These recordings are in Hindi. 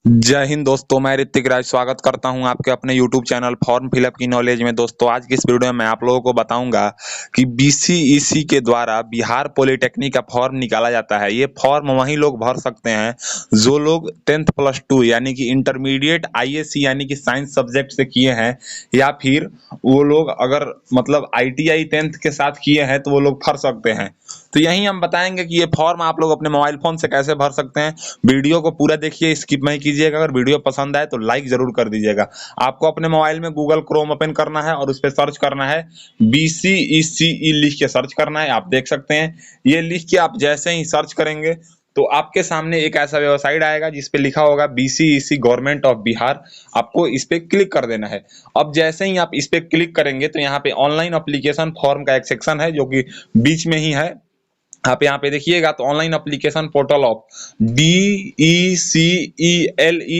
जय हिंद दोस्तों, मैं ऋतिक राज स्वागत करता हूं आपके अपने YouTube चैनल फॉर्म फिलअप की नॉलेज में। दोस्तों, आज की इस वीडियो में मैं आप लोगों को बताऊंगा कि BCEC के द्वारा बिहार पॉलिटेक्निक का फॉर्म निकाला जाता है। ये फॉर्म वही लोग भर सकते हैं जो लोग 10th+2 यानी कि इंटरमीडिएट ISC यानी कि साइंस सब्जेक्ट से किए हैं, या फिर वो लोग अगर मतलब ITI 10th के साथ किए हैं तो वो लोग भर सकते हैं। तो यही हम बताएंगे कि ये फॉर्म आप लोग अपने मोबाइल फोन से कैसे भर सकते हैं। वीडियो को पूरा देखिए, स्किप नहीं कीजिएगा। अगर वीडियो पसंद आए तो लाइक जरूर कर दीजिएगा। आपको अपने मोबाइल में गूगल क्रोम ओपन करना है और उस पर सर्च करना है BCECE लिख के सर्च करना है। आप देख सकते हैं, ये लिख के आप जैसे ही सर्च करेंगे तो आपके सामने एक ऐसा वेबसाइट आएगा जिस पे लिखा होगा BCEC गवर्नमेंट ऑफ बिहार। आपको इस पे क्लिक कर देना है। अब जैसे ही आप इस पे क्लिक करेंगे तो यहाँ पे ऑनलाइन एप्लीकेशन फॉर्म का एक सेक्शन है जो कि बीच में ही है। आप यहाँ पे देखिएगा तो online application portal of DECELE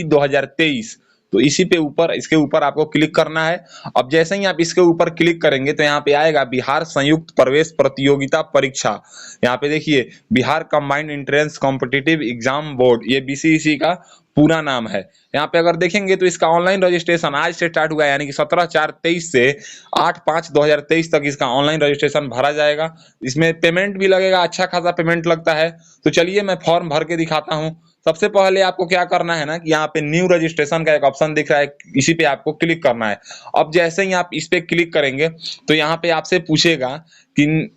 2023, तो इसी पे ऊपर इसके ऊपर आपको क्लिक करना है। अब जैसे ही आप इसके ऊपर क्लिक करेंगे तो यहाँ पे आएगा बिहार संयुक्त प्रवेश प्रतियोगिता परीक्षा। यहाँ पे देखिए, Bihar combined entrance competitive exam board, ये BCEC का पूरा नाम है। यहाँ पे अगर देखेंगे तो इसका ऑनलाइन रजिस्ट्रेशन आज से स्टार्ट हुआ है, यानी कि 17/4/23 से 8/5/2023 तक इसका ऑनलाइन रजिस्ट्रेशन भरा जाएगा। इसमें पेमेंट भी लगेगा, अच्छा खासा पेमेंट लगता है। तो चलिए मैं फॉर्म भर के दिखाता हूँ। सबसे पहले आपको क्या करना है ना कि यहाँ पे न्यू रजिस्ट्रेशन का एक ऑप्शन दिख रहा है, इसी पे आपको क्लिक करना है। अब जैसे ही आप इस पे क्लिक करेंगे तो यहाँ पे आपसे पूछेगा कि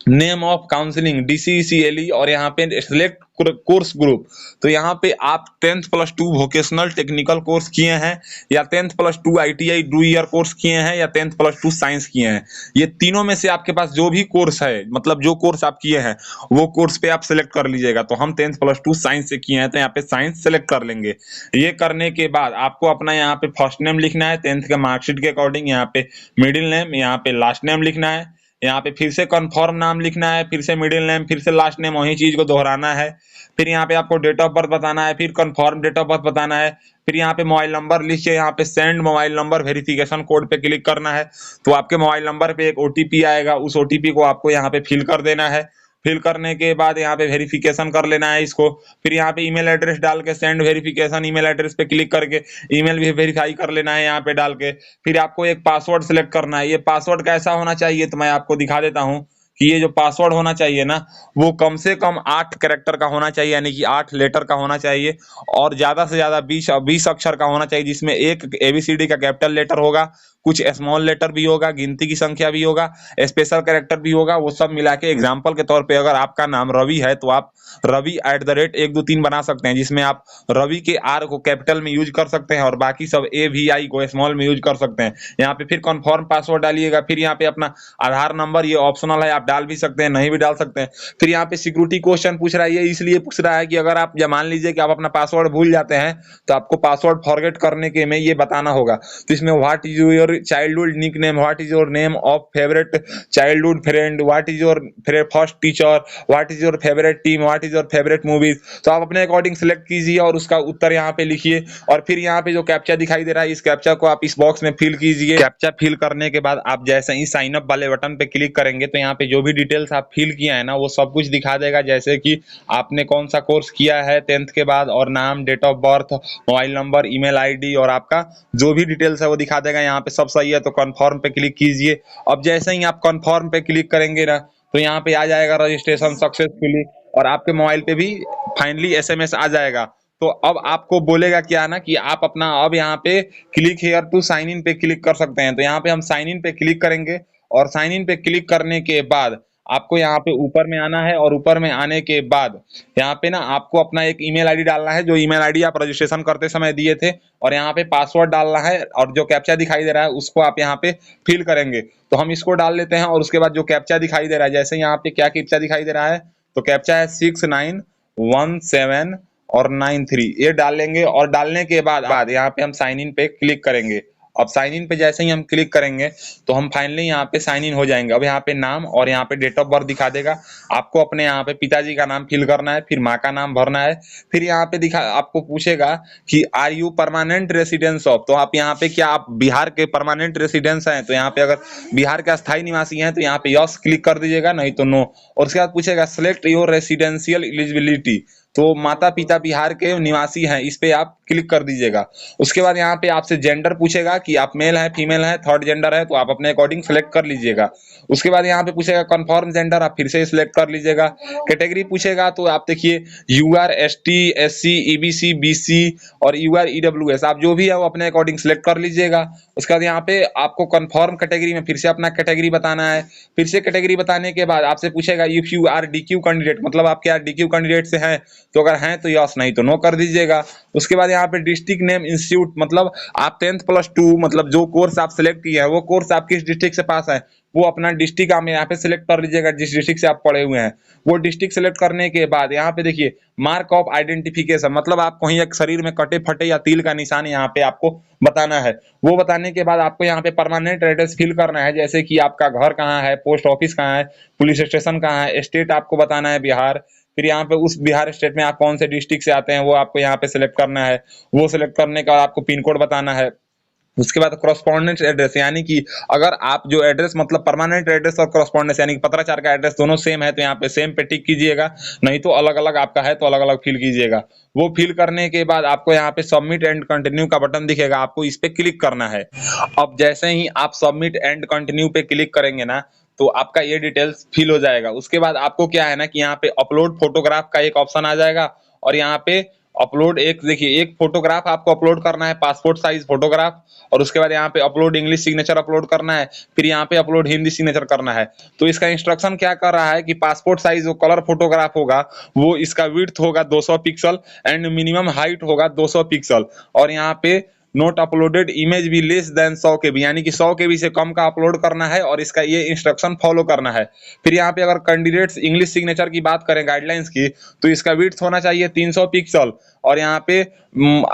नेम ऑफ काउंसलिंग DCECLE और यहाँ पे सिलेक्ट कोर्स ग्रुप। तो यहाँ पे आप 10th+2 वोकेशनल टेक्निकल कोर्स किए हैं, या 10th+2 ITI 2 ईयर कोर्स किए हैं, या 10th+2 साइंस किए हैं। ये तीनों में से आपके पास जो भी कोर्स है, मतलब जो कोर्स आप किए हैं वो कोर्स पे आप सिलेक्ट कर लीजिएगा। तो हम 10th+2 साइंस से किए हैं तो यहाँ पे साइंस सेलेक्ट कर लेंगे। ये करने के बाद आपको अपना यहाँ पे फर्स्ट नेम लिखना है 10th के मार्कशीट के अकॉर्डिंग, यहाँ पे मिडिल नेम, यहाँ पे लास्ट नेम लिखना है, यहाँ पे फिर से कन्फर्म नाम लिखना है, फिर से मिडिल नेम, फिर से लास्ट नेम, वही चीज को दोहराना है। फिर यहाँ पे आपको डेट ऑफ बर्थ बताना है, फिर कन्फर्म डेट ऑफ बर्थ बताना है। फिर यहाँ पे मोबाइल नंबर लिख के यहाँ पे send mobile number verification code पे क्लिक करना है। तो आपके मोबाइल नंबर पे एक OTP आएगा, उस OTP को आपको यहाँ पे फिल कर देना है। फिल करने के बाद यहाँ पे वेरिफिकेशन कर लेना है इसको। फिर यहाँ पे ईमेल एड्रेस डाल के सेंड वेरिफिकेशन ईमेल एड्रेस पे क्लिक करके ईमेल भी वेरीफाई कर लेना है यहाँ पे डाल के। फिर आपको एक पासवर्ड सेलेक्ट करना है। ये पासवर्ड कैसा होना चाहिए तो मैं आपको दिखा देता हूँ कि ये जो पासवर्ड होना चाहिए ना, वो कम से कम 8 कैरेक्टर का होना चाहिए, यानी कि 8 लेटर का होना चाहिए, और ज्यादा से ज्यादा 20 अक्षर का होना चाहिए, जिसमें एक ABCD का कैपिटल लेटर होगा, कुछ स्मॉल लेटर भी होगा, गिनती की संख्या भी होगा, स्पेशल कैरेक्टर भी होगा। वो सब मिला के एग्जाम्पल के तौर पे अगर आपका नाम रवि है तो आप रवि@123 बना सकते हैं, जिसमें आप रवि के R को कैपिटल में यूज कर सकते हैं और बाकी सब AVI को स्मॉल में यूज कर सकते हैं। यहाँ पे फिर कन्फर्म पासवर्ड डालिएगा। फिर यहाँ पे अपना आधार नंबर, ये ऑप्शनल है, आप डाल भी सकते हैं, नहीं भी डाल सकते हैं। फिर यहाँ पे सिक्योरिटी क्वेश्चन पूछ रहा है, ये इसलिए पूछ रहा है कि अगर आप मान लीजिए कि आप अपना पासवर्ड भूल जाते हैं तो आपको पासवर्ड फॉरगेट करने के में ये बताना होगा। तो इसमें what is your childhood nickname, what is your name of favourite childhood friend, what is your first teacher, what is your favourite team, what is your favourite movies. तो आप अपने अकॉर्डिंग सिलेक्ट कीजिए और उसका उत्तर यहाँ पे लिखिए। और फिर यहाँ पे जो कैप्चा दिखाई दे रहा है, इस कैप्चा को आप इस बॉक्स में फिल कीजिए। कैप्चा फिल करने के बाद आप जैसे ही साइन अप वाले बटन पे क्लिक करेंगे तो यहाँ पे जो भी डिटेल्स आप फिल किया है ना वो सब कुछ दिखा देगा, जैसे कि आपने कौन सा कोर्स किया है 10th के बाद, और नाम, date of birth, mobile number, email ID और आपका जो भी डिटेल्स है वो दिखा देगा। यहाँ पे सब सही है तो कन्फर्म पे क्लिक कीजिए। अब जैसे ही आप कन्फर्म पे क्लिक करेंगे ना तो यहाँ पे आ जाएगा रजिस्ट्रेशन सक्सेसफुली, और आपके मोबाइल पे भी फाइनली SMS आ जाएगा। तो अब आपको बोलेगा क्या ना कि आप अपना अब यहाँ पे click here to sign in पे क्लिक कर सकते हैं। तो यहाँ पे हम साइन इन पे क्लिक करेंगे, और साइन इन पे क्लिक करने के बाद आपको यहाँ पे ऊपर में आना है, और ऊपर में आने के बाद यहाँ पे ना आपको अपना एक ईमेल ID डालना है, जो ईमेल ID आप रजिस्ट्रेशन करते समय दिए थे, और यहाँ पे पासवर्ड डालना है, और जो कैप्चा दिखाई दे रहा है उसको आप यहाँ पे फिल करेंगे। तो हम इसको डाल लेते हैं, और उसके बाद जो कैप्चा दिखाई दे रहा है, जैसे यहाँ पे क्या कैप्चा दिखाई दे रहा है, तो कैप्चा है 6917 और 93, ये डाल लेंगे। और डालने के बाद यहाँ पे हम साइन इन पे क्लिक करेंगे। अब साइन इन पे जैसे ही हम क्लिक करेंगे तो हम फाइनली यहाँ पे साइन इन हो जाएंगे। अब यहाँ पे नाम और यहाँ पे डेट ऑफ बर्थ दिखा देगा। आपको अपने यहाँ पे पिताजी का नाम फिल करना है, फिर माँ का नाम भरना है। फिर यहाँ पे आपको पूछेगा कि are you permanent residence of, तो आप यहाँ पे क्या आप बिहार के परमानेंट रेसिडेंस हैं, तो यहाँ पे अगर बिहार के अस्थायी निवासी हैं तो यहाँ पे यस क्लिक कर दीजिएगा, नहीं तो नो। और उसके बाद पूछेगा सिलेक्ट योर रेसिडेंशियल एलिजिबिलिटी, तो माता पिता बिहार के निवासी हैं, इस पे आप क्लिक कर दीजिएगा। उसके बाद यहाँ पे आपसे जेंडर पूछेगा कि आप मेल है फीमेल है, थर्ड जेंडर है तो आप अपने अकॉर्डिंग सेलेक्ट कर लीजिएगा। उसके बाद यहाँ पे पूछेगा कंफर्म जेंडर, आप फिर से सिलेक्ट कर लीजिएगा। कैटेगरी पूछेगा तो आप देखिए UR ST SC EBC BC और यूआर ईडब्ल्यूएस, आप जो भी है वो अपने अकॉर्डिंग सेलेक्ट कर लीजिएगा। उसके बाद यहाँ पे आपको कंफर्म कैटेगरी में फिर से अपना कैटेगरी बताना है। फिर से कैटेगरी बताने के बाद आपसे पूछेगा if you are DQ candidate, मतलब आप क्या डीक्यू कैंडिडेट से हैं, तो अगर हैं तो यस, नहीं तो नो कर दीजिएगा। उसके बाद यहाँ पे डिस्ट्रिक्ट नेम इंस्टीट्यूट, मतलब आप 10th+2 मतलब जो कोर्स आप सिलेक्ट किए हैं वो कोर्स आप किस डिस्ट्रिक्ट से पास है, वो अपना डिस्ट्रिक्ट आप यहाँ पे सिलेक्ट कर लीजिएगा, जिस डिस्ट्रिक्ट से आप पढ़े हुए हैं वो डिस्ट्रिक्ट सिलेक्ट करने के बाद यहाँ पे देखिए मार्क ऑफ आइडेंटिफिकेशन, मतलब आप कहीं एक शरीर में कटे फटे या तिल का निशान यहाँ पे आपको बताना है। वो बताने के बाद आपको यहाँ पे परमानेंट एड्रेस फिल करना है, जैसे कि आपका घर कहाँ है, पोस्ट ऑफिस कहाँ है, पुलिस स्टेशन कहाँ है, स्टेट आपको बताना है बिहार। फिर यहाँ पे उस बिहार स्टेट में आप कौन से डिस्ट्रिक्ट से आते हैं वो आपको यहाँ पे सिलेक्ट करना है। वो सिलेक्ट करने का आपको पिन कोड बताना है। उसके बाद कॉरस्पॉन्डेंस एड्रेस, यानी कि अगर आप जो एड्रेस मतलब परमानेंट एड्रेस और कॉरस्पॉन्डेंस यानी कि पत्राचार का एड्रेस दोनों सेम है तो यहाँ पे सेम पे टिक कीजिएगा, नहीं तो अलग अलग आपका है तो अलग अलग फिल कीजिएगा। वो फिल करने के बाद आपको यहाँ पे सबमिट एंड कंटिन्यू का बटन दिखेगा, आपको इस पे क्लिक करना है। अब जैसे ही आप सबमिट एंड कंटिन्यू पे क्लिक करेंगे ना तो आपका ये डिटेल्स फिल हो जाएगा। उसके बाद आपको क्या है ना कि यहाँ पे अपलोड फोटोग्राफ का एक ऑप्शन आ जाएगा और यहाँ पे अपलोड एक देखिए एक फोटोग्राफ आपको अपलोड करना है, पासपोर्ट साइज फोटोग्राफ, और उसके बाद यहाँ पे अपलोड इंग्लिश सिग्नेचर अपलोड करना है, फिर यहाँ पे अपलोड हिंदी सिग्नेचर करना है। तो इसका इंस्ट्रक्शन क्या कर रहा है कि पासपोर्ट साइज जो कलर फोटोग्राफ होगा वो इसका विड्थ होगा 200 पिक्सल एंड मिनिमम हाइट होगा 200 पिक्सल, और यहाँ पे नोट अपलोडेड इमेज भी लेस देन 100 KB, यानी कि 100 KB से कम का अपलोड करना है और इसका ये इंस्ट्रक्शन फॉलो करना है। फिर यहाँ पे अगर कैंडिडेट्स इंग्लिश सिग्नेचर की बात करें गाइडलाइंस की, तो इसका विड्थ होना चाहिए 300 पिक्सल और यहाँ पे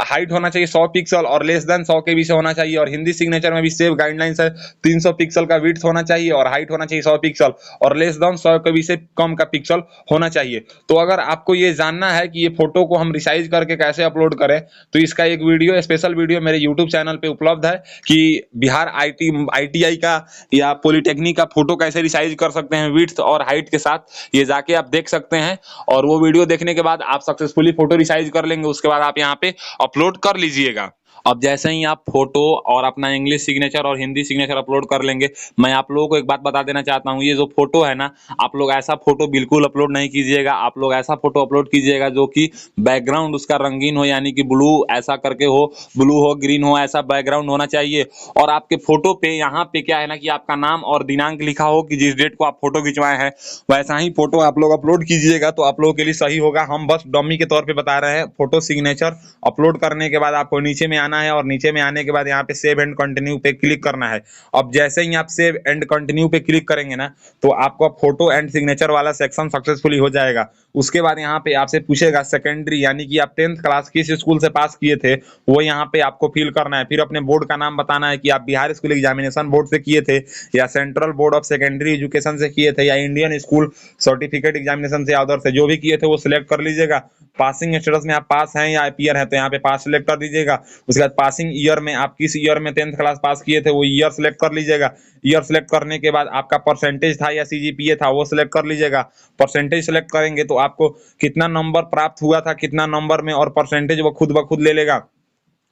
हाइट होना चाहिए 100 पिक्सल और लेस देन 100 KB से होना चाहिए। और हिंदी सिग्नेचर में भी सेम गाइडलाइंस है, 300 पिक्सल का विड्थ होना चाहिए और हाइट होना चाहिए 100 पिक्सल और लेस देन 100 KB से कम का पिक्सल होना चाहिए। तो अगर आपको ये जानना है कि ये फोटो को हम रिसाइज करके कैसे अपलोड करें तो इसका एक वीडियो स्पेशल वीडियो मेरे यूट्यूब चैनल पे उपलब्ध है कि बिहार ITI का या पॉलिटेक्निक का फोटो कैसे रिसाइज कर सकते हैं विड्थ और हाइट के साथ, ये जाके आप देख सकते हैं। और वो वीडियो देखने के बाद आप सक्सेसफुली फोटो रिसाइज कर लेंगे, उसके बाद आप यहाँ पे अपलोड कर लीजिएगा। अब जैसे ही आप फोटो और अपना इंग्लिश सिग्नेचर और हिंदी सिग्नेचर अपलोड कर लेंगे, मैं आप लोगों को एक बात बता देना चाहता हूँ, ये जो फोटो है ना, आप लोग ऐसा फोटो बिल्कुल अपलोड नहीं कीजिएगा। आप लोग ऐसा फोटो अपलोड कीजिएगा जो कि बैकग्राउंड उसका रंगीन हो, यानी कि ब्लू ऐसा करके हो, ब्लू हो ग्रीन हो, ऐसा बैकग्राउंड होना चाहिए। और आपके फोटो पे यहाँ पे क्या है ना कि आपका नाम और दिनांक लिखा हो कि जिस डेट को आप फोटो खिंचवाए हैं, वैसा ही फोटो आप लोग अपलोड कीजिएगा तो आप लोगों के लिए सही होगा। हम बस डमी के तौर पे बता रहे हैं। फोटो सिग्नेचर अपलोड करने के बाद आपको नीचे में आना है और नीचे में आने के बाद यहाँ पे सेव एंड कंटिन्यू पे क्लिक करना है। अब जैसे ही आप सेव एंड कंटिन्यू पे क्लिक करेंगे ना तो आपका फोटो एंड सिग्नेचर वाला सेक्शन सक्सेसफुली हो जाएगा। उसके बाद यहाँ पे आपसे पूछेगा सेकेंडरी, यानी कि आप 10th क्लास किस स्कूल से पास किए थे वो यहाँ पे आपको फिल करना है। फिर अपने बोर्ड का नाम बताना है कि आप बिहार स्कूल एग्जामिनेशन बोर्ड से किए थे या central board of secondary education से किए थे या इंडियन स्कूल सर्टिफिकेट एग्जामिनेशन से अदर से, जो भी किए थे वो सिलेक्ट कर लीजिएगा। पासिंग स्टेटस में आप पास हैं या अपीयर हैं तो यहाँ पे पास सिलेक्ट कर दीजिएगा। उसके बाद पासिंग ईयर में आप किस ईयर में 10th क्लास पास किए थे वो ईयर सिलेक्ट कर लीजिएगा। ईयर सिलेक्ट करने के बाद आपका परसेंटेज था या CGPA था वो सिलेक्ट कर लीजिएगा। परसेंटेज सिलेक्ट करेंगे तो आपको कितना नंबर प्राप्त हुआ था, कितना नंबर में, और परसेंटेज वो खुद ब खुद ले लेगा।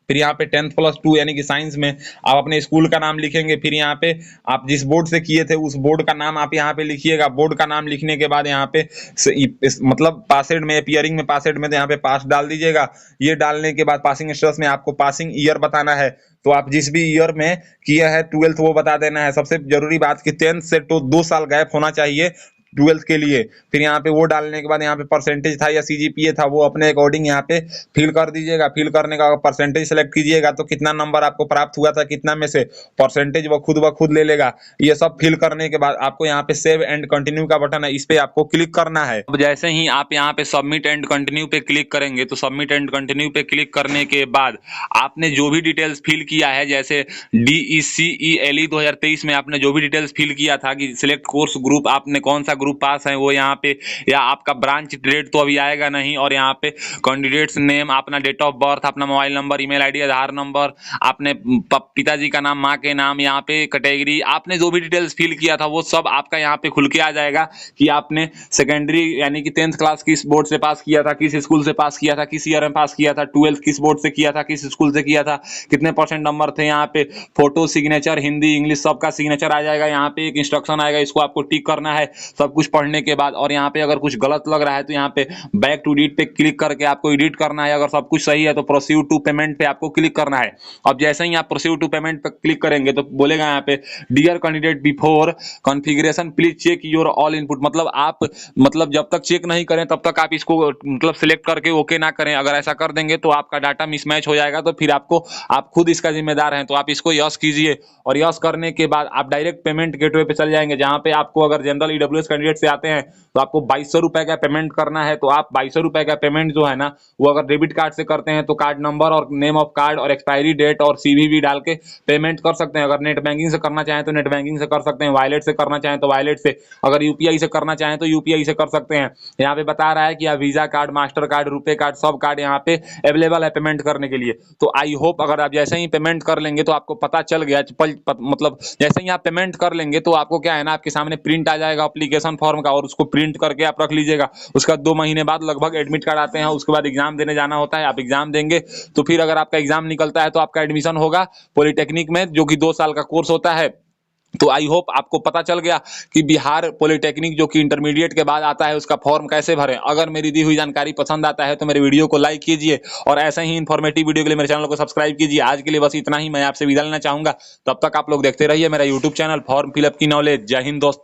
फिर यहाँ पे 10th+2 यानी कि साइंस में आप अपने स्कूल का नाम लिखेंगे। फिर यहाँ पे आप जिस बोर्ड से किए थे उस बोर्ड का नाम आप यहाँ पे लिखिएगा। बोर्ड का नाम लिखने के बाद यहाँ पे मतलब पासेड में अपीयरिंग में पासेड में तो यहाँ पे पास डाल दीजिएगा। ये डालने के बाद पासिंग स्टेटस में आपको पासिंग ईयर बताना है, तो आप जिस भी ईयर में किया है 12th वो बता देना है। सबसे जरूरी बात कि 10th से तो 2 साल गैप होना चाहिए 12th के लिए। फिर यहाँ पे वो डालने के बाद यहाँ पे परसेंटेज था या CGPA था वो अपने अकॉर्डिंग यहाँ पे फिल कर दीजिएगा। फिल करने का परसेंटेज सेलेक्ट कीजिएगा तो कितना नंबर आपको प्राप्त हुआ था, कितना में से परसेंटेज वो खुद ब खुद ले लेगा। ये सब फिल करने के बाद आपको यहाँ पे सेव एंड कंटिन्यू का बटन है, इस पे आपको क्लिक करना है। अब जैसे ही आप यहाँ पे सबमिट एंड कंटिन्यू पे क्लिक करेंगे तो सबमिट एंड कंटिन्यू पे क्लिक करने के बाद आपने जो भी डिटेल्स फिल किया है, जैसे DECELE 2023 में आपने जो भी डिटेल्स फिल किया था कि सिलेक्ट कोर्स ग्रुप आपने कौन सा ग्रुप पास है वो यहाँ पे, या आपका ब्रांच ट्रेड तो अभी आएगा नहीं, और यहाँ पे कैंडिडेट्स नेम, अपना डेट ऑफ बर्थ, अपना मोबाइल नंबर, ईमेल आईडी, आधार नंबर, आपने पिताजी का नाम, माँ के नाम, यहाँ पे कैटेगरी, आपने जो भी डिटेल्स फिल किया था वो सब आपका यहाँ पे खुल के आ जाएगा कि आपने सेकेंडरी यानी कि 10th क्लास किस बोर्ड से पास किया था, किस स्कूल से पास किया था, किस ईयर में पास किया था, 12th किस बोर्ड से किया था, किस स्कूल से किया था, कितने परसेंट नंबर थे। यहाँ पे फोटो, सिग्नेचर, हिंदी इंग्लिश सबका सिग्नेचर आ जाएगा। यहाँ पे एक इंस्ट्रक्शन आएगा, इसको आपको टिक करना है सब कुछ पढ़ने के बाद। और यहाँ पे अगर कुछ गलत लग रहा है तो यहाँ पे बैक टू एडिट पे क्लिक करके आपको एडिट करना है। अगर सब कुछ सही है तो प्रोसीड टू पेमेंट पे आपको क्लिक करना है। अब जैसे ही आप प्रोसीड टू पेमेंट पे क्लिक करेंगे तो बोलेगा यहाँ पे dear candidate before configuration please check your all input, मतलब आप जब तक चेक नहीं करें तब तक आप इसको सिलेक्ट करके ओके ना करें। अगर ऐसा कर देंगे तो आपका डाटा मिसमैच हो जाएगा, तो फिर आप खुद इसका जिम्मेदार हैं। तो आप इसको यस कीजिए, और यस करने के बाद आप डायरेक्ट पेमेंट गेटवे पे चल जाएंगे, जहां पे आपको अगर जनरल ईडब्ल्यूएस कैंडिडेट से आते हैं तो आपको 2200 रुपए का पेमेंट करना है। तो आप 2200 रुपए का पेमेंट जो है ना वो अगर डेबिट कार्ड से करते हैं तो कार्ड नंबर और नेम ऑफ कार्ड और एक्सपायरी डेट और सीवीवी डाल के पेमेंट कर सकते हैं। अगर नेट बैंकिंग से करना चाहें तो नेट बैंकिंग से कर सकते हैं, वॉलेट से करना चाहें तो वॉलेट से, अगर यूपीआई से करना चाहें तो यूपीआई से कर सकते हैं। यहाँ पे बता रहा है कि वीजा कार्ड, मास्टर कार्ड, रुपए कार्ड, सब कार्ड यहाँ पे अवेलेबल है पेमेंट करने के लिए। तो आई होप अगर आप जैसे ही पेमेंट कर लेंगे तो आपको पता चल गया, जैसे ही आप पेमेंट कर लेंगे तो आपको क्या है ना, आपके सामने प्रिंट आ जाएगा एप्लीकेशन फॉर्म का, और उसको प्रिंट करके आप रख लीजिएगा। उसका 2 महीने बाद लगभग एडमिट कार्ड आते हैं, उसके बाद एग्जाम देने जाना होता है। आप एग्जाम देंगे तो फिर अगर आपका एग्जाम निकलता है तो आपका एडमिशन होगा पॉलिटेक्निक में, जो कि 2 साल का कोर्स होता है। तो आई होप आपको पता चल गया कि बिहार पॉलिटेक्निक जो कि इंटरमीडिएट के बाद आता है उसका फॉर्म कैसे भरें। अगर मेरी दी हुई जानकारी पसंद आता है तो मेरे वीडियो को लाइक कीजिए, और ऐसे ही इन्फॉर्मेटिव वीडियो के लिए मेरे चैनल को सब्सक्राइब कीजिए। आज के लिए बस इतना ही, मैं आपसे विदा लेना चाहूंगा। तब तक आप लोग देखते रहिए मेरा यूट्यूब चैनल फॉर्म फिलअप की नॉलेज। जय हिंद दोस्तों।